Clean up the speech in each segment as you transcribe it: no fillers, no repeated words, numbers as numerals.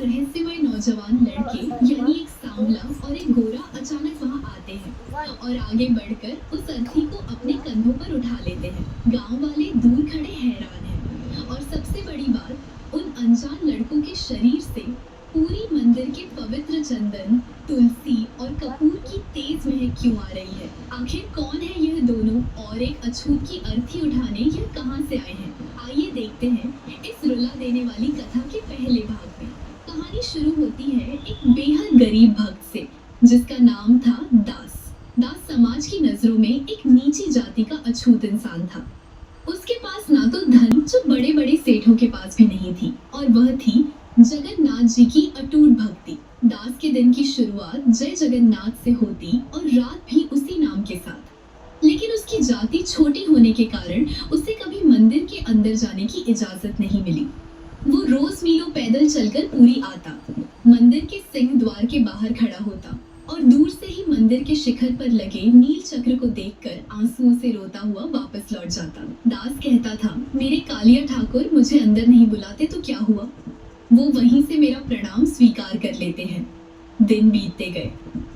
रहस्यमय नौजवान लड़के यानी एक सांवला और एक गोरा अचानक वहां आते हैं और आगे बढ़कर उस अर्थी को अपने कंधों पर उठा लेते हैं। गांव वाले दूर खड़े हैरान हैं और सबसे बड़ी बात, उन अनजान लड़कों के शरीर से पूरी मंदिर के पवित्र चंदन, तुलसी और कपूर की तेज महक क्यों आ रही है? आखिर कौन है यह दोनों और एक अछूत की अर्थी उठाने यह कहां से आए हैं? आइए देखते हैं इस रुला देने वाली कथा के पहले भाग में। कहानी शुरू होती है एक बेहद गरीब भक्त से जिसका नाम था दास। दास समाज की नजरों में एक नीची जाति का अछूत इंसान था। उसके पास ना तो धन जो बड़े बड़े सेठों के पास भी नहीं थी, और वह थी जगन्नाथ जी की अटूट भक्ति। दास के दिन की शुरुआत जय जगन्नाथ से होती और रात भी उसी नाम के साथ। लेकिन उसकी जाति छोटी होने के कारण उसे कभी मंदिर के अंदर जाने की इजाजत नहीं मिली। वो रोज मीलों पैदल चलकर पूरी आता, मंदिर के सिंह द्वार के बाहर खड़ा होता और दूर से ही मंदिर के शिखर पर लगे नील चक्र को देखकर आंसुओं से रोता हुआ वापस लौट जाता। दास कहता था, मेरे कालिया ठाकुर मुझे अंदर नहीं बुलाते तो क्या हुआ, वो वहीं से मेरा प्रणाम स्वीकार कर लेते हैं। दिन बीतते गए,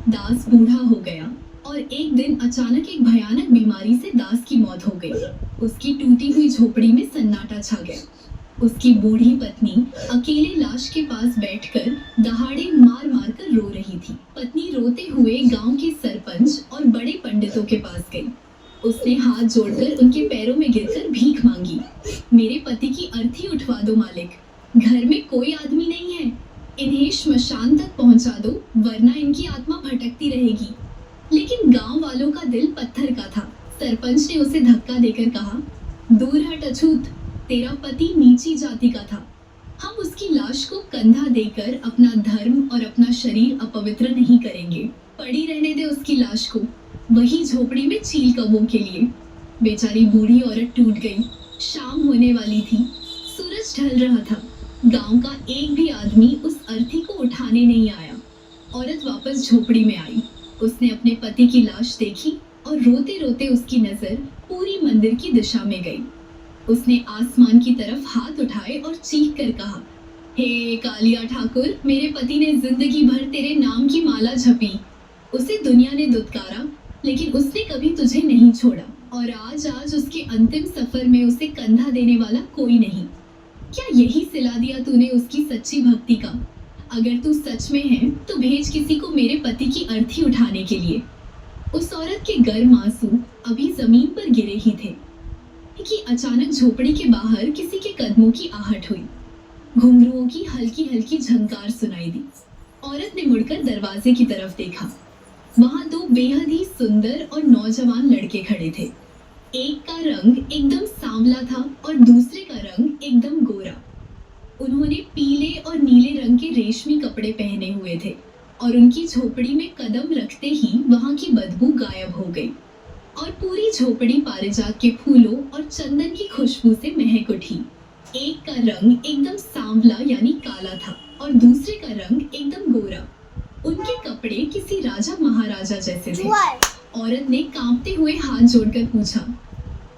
दास बूढ़ा हो गया और एक दिन अचानक एक भयानक बीमारी से दास की मौत हो गई। उसकी टूटी हुई झोपड़ी में सन्नाटा छा गया। उसकी बूढ़ी पत्नी अकेले लाश के पास बैठकर दहाड़े मार मार कर रो रही थी। पत्नी रोते हुए गांव के सरपंच और बड़े पंडितों के पास गई। उसने हाथ जोड़कर उनके पैरों में गिरकर भीख मांगी, मेरे पति की अर्थी उठवा दो मालिक, घर में कोई आदमी नहीं है, इन्हें श्मशान तक पहुंचा दो वरना इनकी आत्मा भटकती रहेगी। लेकिन गांव वालों का दिल पत्थर का था। सरपंच ने उसे धक्का देकर कहा, दूर हट अछूत, तेरा पति नीची जाति का था। हम उसकी लाश को कंधा देकर अपना धर्म और अपना शरीर अपवित्र नहीं करेंगे। पड़ी रहने दे उसकी लाश को वही झोपड़ी में चील कौवों के लिए। बेचारी बूढ़ी औरत टूट गई। शाम होने वाली थी, सूरज ढल रहा था। गांव का एक भी आदमी उस अर्थी को उठाने नहीं आया। औरत वापस झोपड़ी में आई। उसने अपने पति की लाश देखी और रोते रोते उसकी नजर पूरी मंदिर की दिशा में गई। उसने आसमान की तरफ हाथ उठाए और चीख कर कहा, हे कालिया ठाकुर, मेरे पति ने जिंदगी भर तेरे नाम की माला जपी। उसे दुनिया ने दुत्कारा लेकिन उसने कभी तुझे नहीं छोड़ा, और आज उसके अंतिम सफर में उसे कंधा देने वाला कोई नहीं। क्या यही सिला दिया तूने उसकी सच्ची भक्ति का? अगर तू सच में है तो भेज किसी को मेरे पति की अर्थी उठाने के लिए। उस औरत के गर्म आंसू अभी जमीन पर गिरे ही थे कि अचानक झोपड़ी के बाहर किसी के कदमों की आहट हुई। घुंघरुओं की हल्की हल्की झंकार सुनाई दी। औरत ने मुड़कर दरवाजे की तरफ देखा। वहां दो बेहद ही सुंदर और नौजवान लड़के खड़े थे। एक का रंग एकदम सांवला था और दूसरे का रंग एकदम गोरा। उन्होंने पीले और नीले रंग के रेशमी कपड़े पहने हुए थे और उनकी झोपड़ी में कदम रखते ही वहां की बदबू गायब हो गई और पूरी झोपड़ी पारिजात के फूलों और चंदन की खुशबू से महक उठी। एक का रंग एकदम सांवला यानी काला था और दूसरे का रंग एकदम गोरा। उनके कपड़े किसी राजा महाराजा जैसे थे। औरत ने कांपते हुए हाथ जोड़कर पूछा,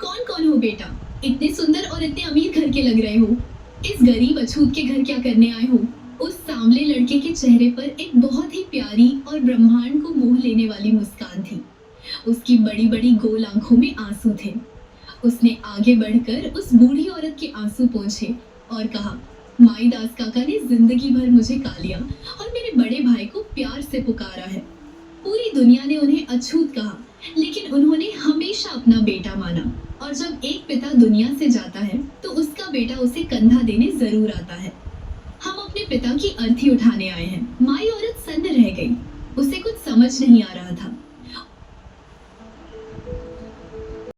कौन कौन हो बेटा? इतने सुंदर और इतने अमीर घर के लग रहे हो। इस गरीब अछूत के घर क्या करने आए हो? उस सांवले लड़के के चेहरे पर एक बहुत ही प्यारी और ब्रह्मांड को मोह लेने वाली मुस्कान थी। उसकी बड़ी बड़ी गोल आंखों में आंसू थे। उसने आगे बढ़कर उस बूढ़ी औरत के आंसू पोंछे और कहा, माई दास काका ने जिंदगी भर मुझे कालिया और मेरे बड़े भाई को प्यार से पुकारा है। पूरी दुनिया ने उन्हें अछूत कहा लेकिन उन्होंने हमेशा अपना बेटा माना, और जब एक पिता दुनिया से जाता है तो उसका बेटा उसे कंधा देने जरूर आता है। हम अपने पिता की अर्थी उठाने आए हैं। माई औरत सन्न रह गई। उसे कुछ समझ नहीं आ रहा था।